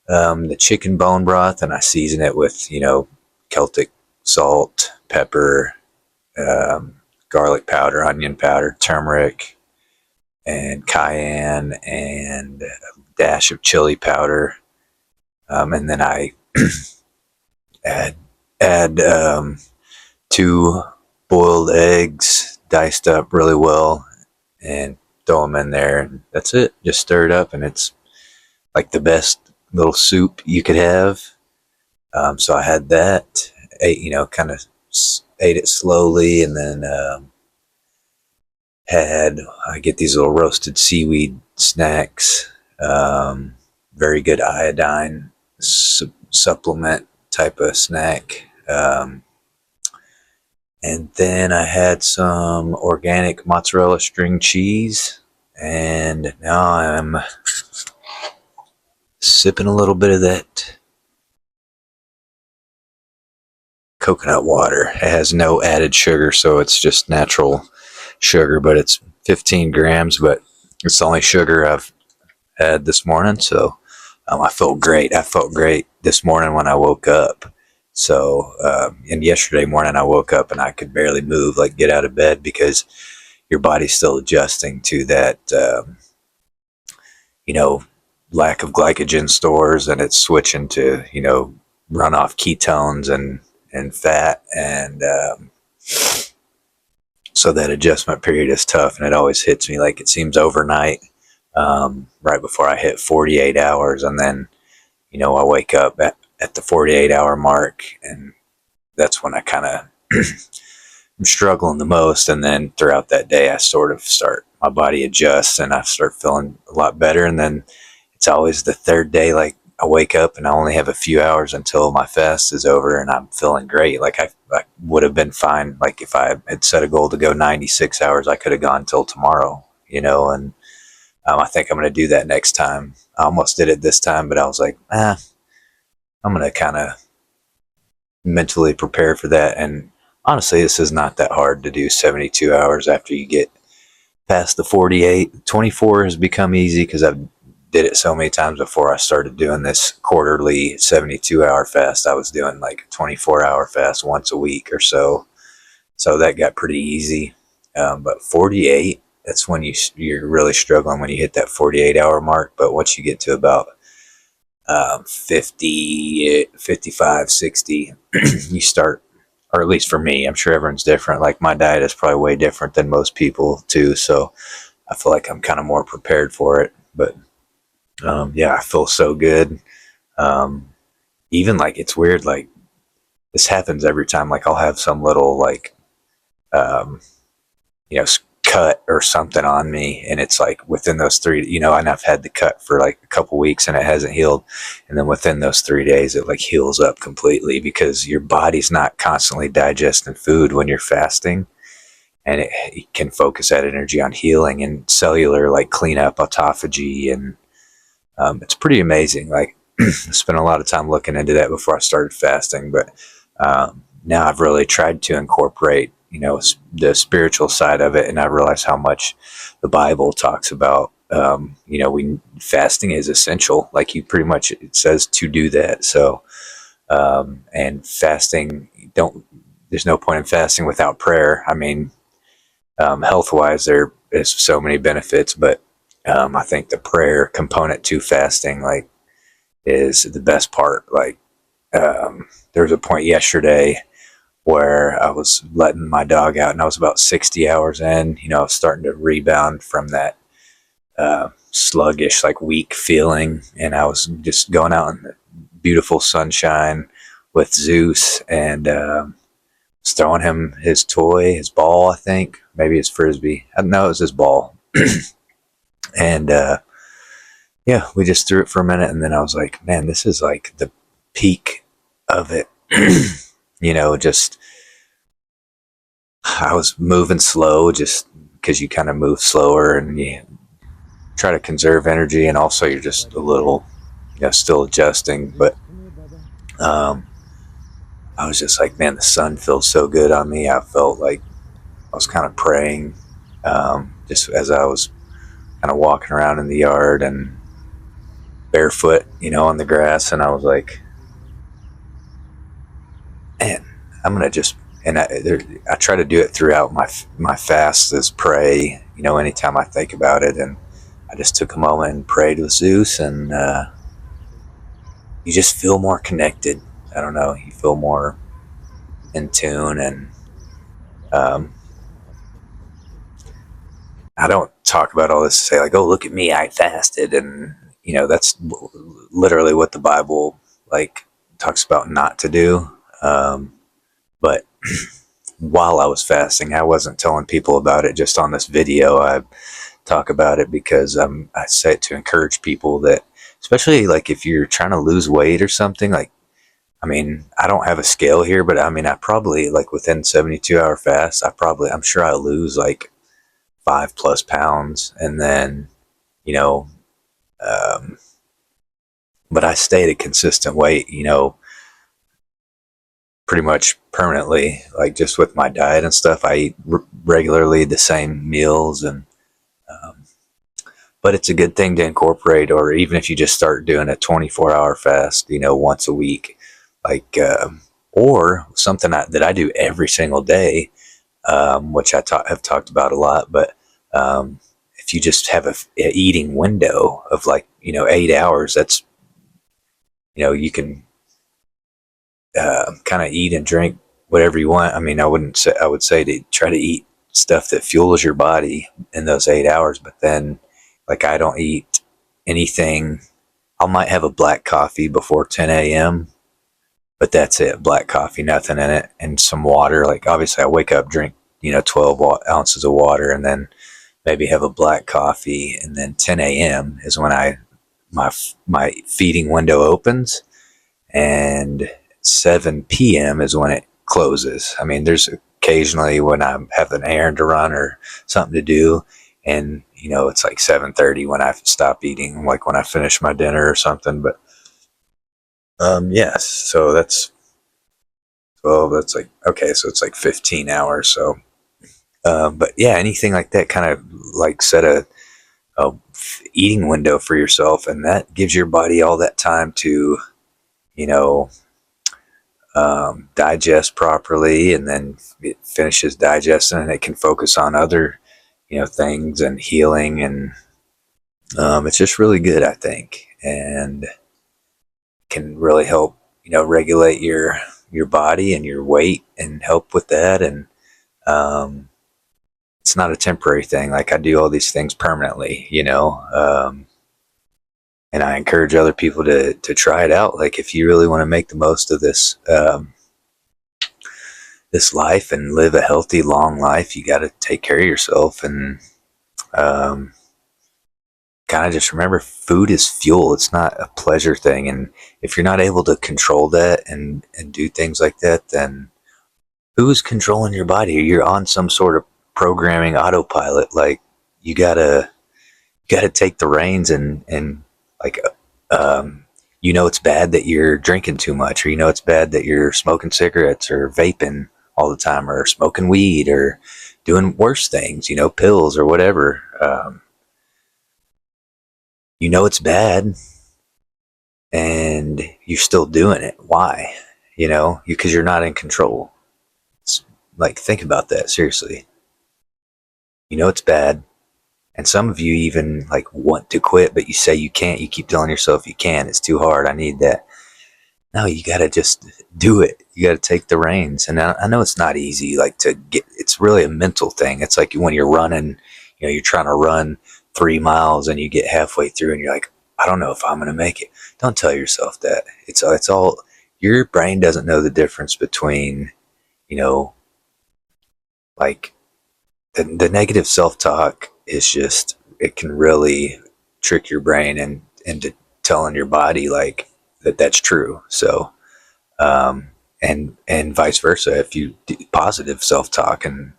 the chicken bone broth, and I season it with Celtic salt, pepper, garlic powder, onion powder, turmeric, and cayenne, and a dash of chili powder. And then I add 2 boiled eggs, diced up really well, and throw them in there. And that's it. Just stir it up, and it's like the best little soup you could have. So I had that, kind of ate it slowly, and then I get these little roasted seaweed snacks, very good iodine supplement type of snack. And then I had some organic mozzarella string cheese, and now I'm sipping a little bit of that coconut water. It has no added sugar, so it's just natural sugar, but it's 15 grams, but it's the only sugar I've had this morning. So I felt great. I felt great this morning when I woke up. So, and yesterday morning I woke up and I could barely move, like get out of bed, because your body's still adjusting to that, lack of glycogen stores, and it's switching to, run off ketones and fat. And, so that adjustment period is tough, and it always hits me like it seems overnight, right before I hit 48 hours. And then, I wake up at the 48-hour mark, and that's when I kind of I'm struggling the most. And then throughout that day, I sort of my body adjusts, and I start feeling a lot better. And then it's always the third day, like I wake up and I only have a few hours until my fast is over, and I'm feeling great. Like I would have been fine. Like if I had set a goal to go 96 hours, I could have gone till tomorrow, and I think I'm going to do that next time. I almost did it this time, but I was like, I'm going to kind of mentally prepare for that. And honestly, this is not that hard to do 72 hours after you get past the 48. 24 has become easy because I've did it so many times before I started doing this quarterly 72-hour fast. I was doing like a 24-hour fast once a week or so. So that got pretty easy. But 48, that's when you're really struggling, when you hit that 48-hour mark. But once you get to about 50, 55, 60, you start, or at least for me, I'm sure everyone's different. Like my diet is probably way different than most people too. So I feel like I'm kind of more prepared for it. But yeah, I feel so good. Even like it's weird, like this happens every time. Like I'll have some little like, cut or something on me, and it's like within those 3, and I've had the cut for like a couple weeks and it hasn't healed. And then within those 3 days, it like heals up completely, because your body's not constantly digesting food when you're fasting. And it can focus that energy on healing and cellular, like cleanup, autophagy, and it's pretty amazing. Like I spent a lot of time looking into that before I started fasting, but now I've really tried to incorporate, the spiritual side of it, and I realize how much the Bible talks about. Fasting is essential. Like it says to do that. So, and fasting, there's no point in fasting without prayer. I mean, health-wise, there is so many benefits, but I think the prayer component to fasting, like, is the best part. Like, there was a point yesterday where I was letting my dog out, and I was about 60 hours in. I was starting to rebound from that sluggish, like weak feeling, and I was just going out in the beautiful sunshine with Zeus, and was throwing him his toy, his ball, I think, maybe his frisbee. I don't know, it was his ball. And yeah, we just threw it for a minute, and then I was like, man, this is like the peak of it. Just I was moving slow, just because you kind of move slower, and try to conserve energy, and also you're just a little, still adjusting. But I was just like, man, the sun feels so good on me. I felt like I was kind of praying, just as I was kind of walking around in the yard and barefoot, on the grass. And I was like, man, I'm gonna just, and I try to do it throughout my fast, is pray, anytime I think about it. And I just took a moment and prayed with Zeus, and you just feel more connected. I don't know, you feel more in tune. And um, I don't talk about all this to say like, oh, look at me, I fasted. And that's literally what the Bible like talks about not to do. But while I was fasting, I wasn't telling people about it just on this video. I talk about it because I say it to encourage people that, especially like if you're trying to lose weight or something, like, I mean, I don't have a scale here, but I mean, I probably, like, within 72-hour fast, I'm sure I lose like 5+ pounds. And then, you know, um, but I stayed a consistent weight, pretty much permanently, like just with my diet and stuff. I eat regularly the same meals. And um, but it's a good thing to incorporate, or even if you just start doing a 24-hour fast, once a week, like, or something that I do every single day, which have talked about a lot. But if you just have a eating window of like 8 hours, that's you can kind of eat and drink whatever you want. I mean, I would say to try to eat stuff that fuels your body in those 8 hours. But then, like, I don't eat anything. I might have a black coffee before 10 a.m., but that's it. Black coffee, nothing in it, and some water. Like, obviously I wake up, drink 12 ounces of water, and then maybe have a black coffee. And then 10 a.m. is when my feeding window opens, and 7 p.m. is when it closes. I mean, there's occasionally when I have an errand to run or something to do, and it's like 7:30 when I stop eating, like when I finish my dinner or something. But yes, so that's 12. That's like, okay, so it's like 15 hours. So, but yeah, anything like that, kind of like set a eating window for yourself, and that gives your body all that time to you know digest properly. And then it finishes digesting, and it can focus on other things and healing. And it's just really good, I think, and can really help regulate your body and your weight, and help with that. And it's not a temporary thing. Like, I do all these things permanently, and I encourage other people to try it out. Like, if you really want to make the most of this this life and live a healthy, long life, you got to take care of yourself. And kind of just remember, food is fuel. It's not a pleasure thing. And if you're not able to control that and do things like that, then who's controlling your body? You're on some sort of programming autopilot. Like, you gotta take the reins. And like, it's bad that you're drinking too much, or it's bad that you're smoking cigarettes or vaping all the time, or smoking weed, or doing worse things, pills or whatever. It's bad, and you're still doing it. Why? Because you're not in control. It's like, think about that seriously. It's bad, and some of you even like want to quit, but you say you can't. You keep telling yourself you can't. It's too hard. I need that. No, you got to just do it. You got to take the reins. And I know it's not easy, like, it's really a mental thing. It's like when you're running, you're trying to run 3 miles, and you get halfway through and you're like, I don't know if I'm going to make it. Don't tell yourself that. It's all, your brain doesn't know the difference between, like, the negative self-talk is just, it can really trick your brain into telling your body like that's true. So, and vice versa. If you do positive self-talk and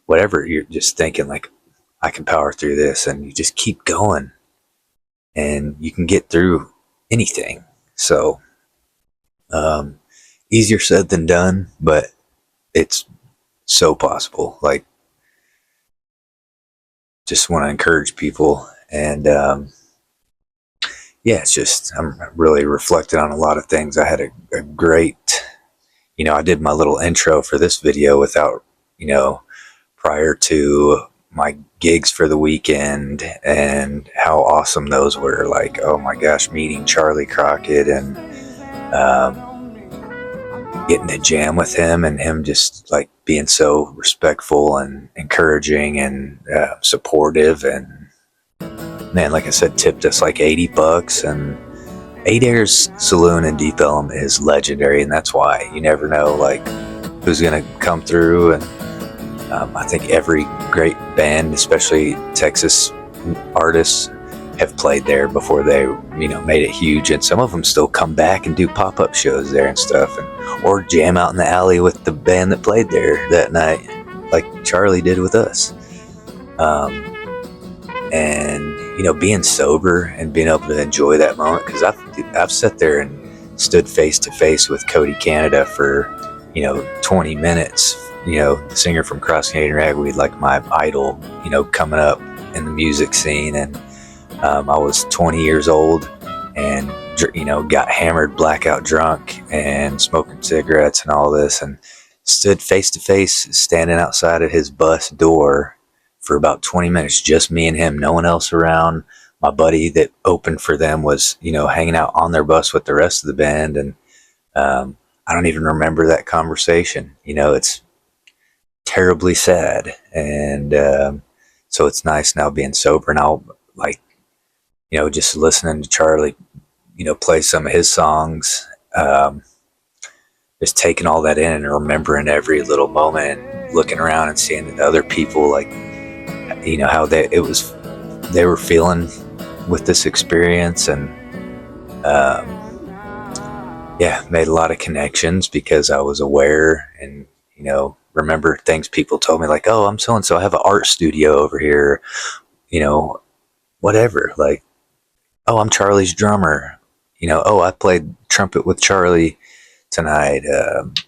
whatever, you're just thinking like, I can power through this, and you just keep going. and you can get through anything. So, easier said than done, but it's so possible. Like, just want to encourage people. And yeah, it's just, I'm really reflecting on a lot of things. I had a great, I did my little intro for this video without, prior to my gigs for the weekend, and how awesome those were. Like, oh my gosh, meeting Charley Crockett and getting to jam with him, and him just like being so respectful and encouraging and supportive. And man, like I said, tipped us like $80. And Eight Airs Saloon in Deep Ellum is legendary, and that's why you never know like who's gonna come through. And I think every great band, especially Texas artists, have played there before they made it huge, and some of them still come back and do pop-up shows there and stuff, and or jam out in the alley with the band that played there that night, like Charley did with us. And being sober and being able to enjoy that moment, because I've sat there and stood face to face with Cody Canada for 20 minutes. The singer from Cross Canadian Ragweed, like my idol, coming up in the music scene. And I was 20 years old and, got hammered, blackout drunk, and smoking cigarettes and all this, and stood face to face, standing outside of his bus door for about 20 minutes, just me and him, no one else around. My buddy that opened for them was, hanging out on their bus with the rest of the band. And I don't even remember that conversation. It's terribly sad. And so it's nice now being sober, and I'll like, just listening to Charley, play some of his songs, just taking all that in and remembering every little moment, and looking around and seeing the other people, like, how they were feeling with this experience. And yeah, made a lot of connections because I was aware and, remember things people told me, like, oh, I'm so-and-so, I have an art studio over here, whatever. Like, oh, I'm Charley's drummer. Oh, I played trumpet with Charley tonight.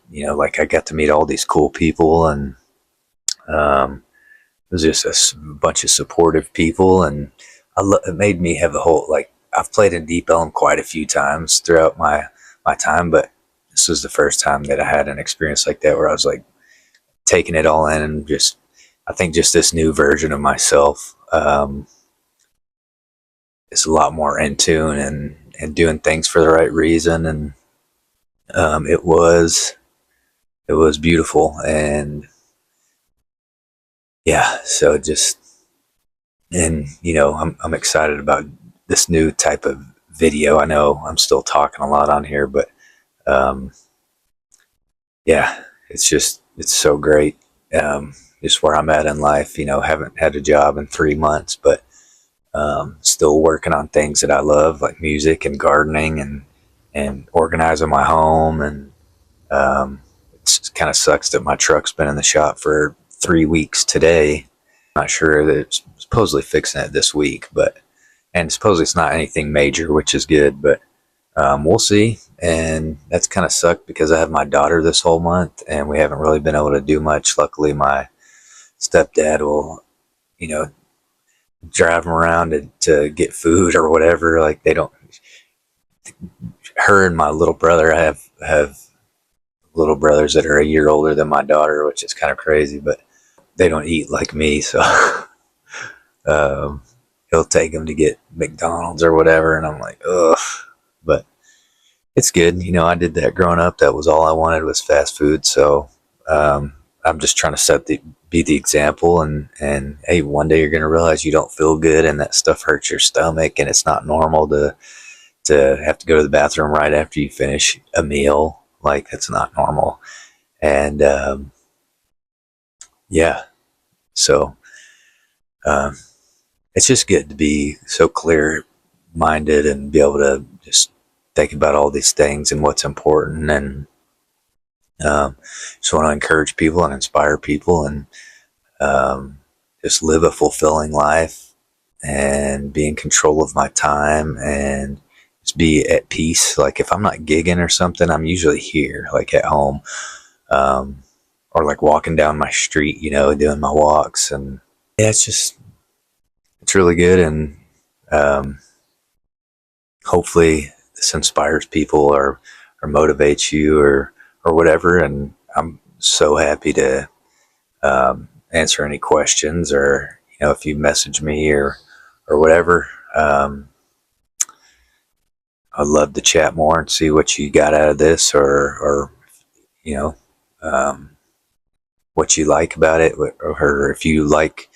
Like, I got to meet all these cool people, and it was just a bunch of supportive people. And it made me have a whole, like, I've played in Deep Ellum quite a few times throughout my time, but this was the first time that I had an experience like that, where I was like taking it all in, and just, I think just this new version of myself is a lot more in tune and doing things for the right reason. And it was beautiful. And yeah, so just, and I'm excited about this new type of video. I know I'm still talking a lot on here, but yeah, it's so great. Just where I'm at in life, haven't had a job in 3 months, but still working on things that I love, like music and gardening and organizing my home. And it kind of sucks that my truck's been in the shop for 3 weeks today. I'm not sure that it's supposedly fixing it this week, and supposedly it's not anything major, which is good, but we'll see. And that's kind of sucked because I have my daughter this whole month, and we haven't really been able to do much. Luckily, my stepdad will, drive them around to get food or whatever. Like, they don't, her and my little brother, I have little brothers that are a year older than my daughter, which is kind of crazy, but they don't eat like me. So he'll take them to get McDonald's or whatever, and I'm like, ugh. But it's good. I did that growing up. That was all I wanted, was fast food. So I'm just trying to be the example, and hey, one day you're going to realize you don't feel good, and that stuff hurts your stomach, and it's not normal to have to go to the bathroom right after you finish a meal. Like, that's not normal. And yeah, so it's just good to be so clear minded and be able to just think about all these things and what's important. And just want to encourage people and inspire people, and just live a fulfilling life. and be in control of my time and just be at peace. Like if I'm not gigging or something, I'm usually here, like at home, or like walking down my street, doing my walks. And yeah, it's really good. And hopefully this inspires people or motivates you or whatever. And I'm so happy to answer any questions, or if you message me or whatever. I'd love to chat more and see what you got out of this, or what you like about it, or if you like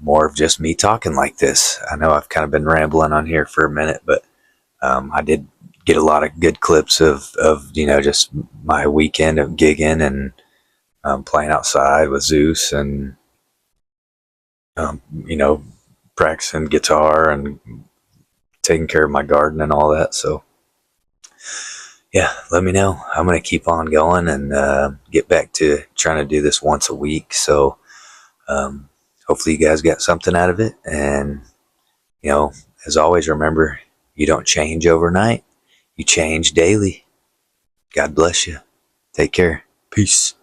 more of just me talking like this. I know I've kind of been rambling on here for a minute, but I did get a lot of good clips of just my weekend of gigging and playing outside with Zeus, and practicing guitar and taking care of my garden and all that. So yeah, let me know. I'm going to keep on going and get back to trying to do this once a week. So hopefully you guys got something out of it. And, as always, remember, you don't change overnight. You change daily. God bless you. Take care. Peace.